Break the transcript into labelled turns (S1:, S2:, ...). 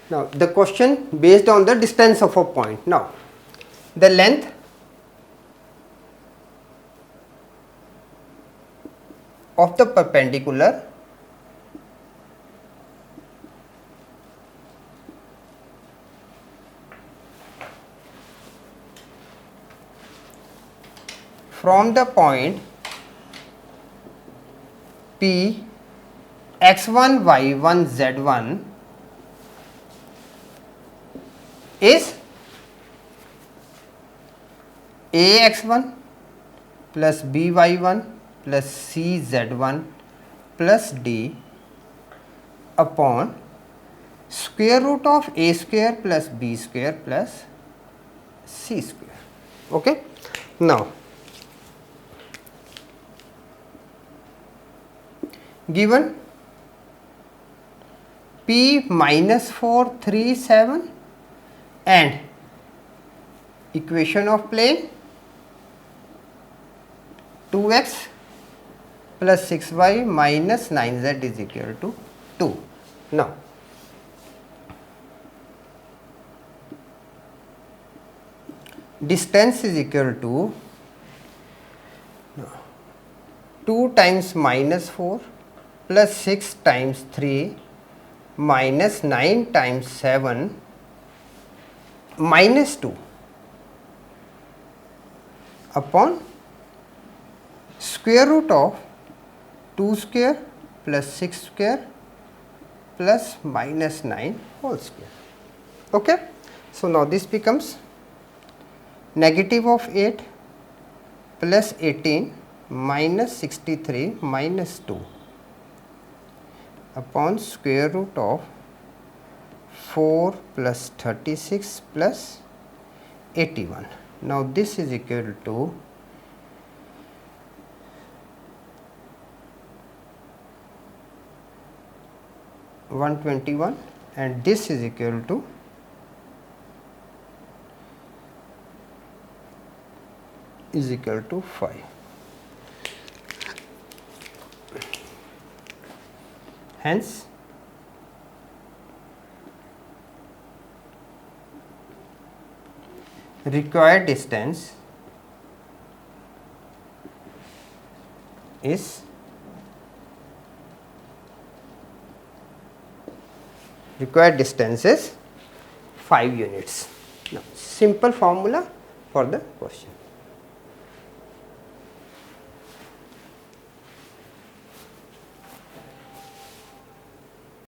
S1: Now the question based on the distance of a point. Now the length of the perpendicular from the point P x1 y1 z1 is ax1 plus by1 plus cz1 plus d upon square root of a square plus b square plus c square. Okay. Now given P minus 4 3 7 and equation of plane 2x plus 6y minus 9z is equal to 2. Now distance is equal to 2 times minus 4 plus 6 times 3 minus 9 times 7 minus 2 upon square root of 2 square plus 6 square plus minus 9 whole square. Okay. So now this becomes negative of 8 plus 18 minus 63 minus 2 upon square root of 4 plus 36 plus 81. Now this is equal to 121 and this is equal to is equal to 5. Hence required distance is required distance is 5 units. Now simple formula for the question.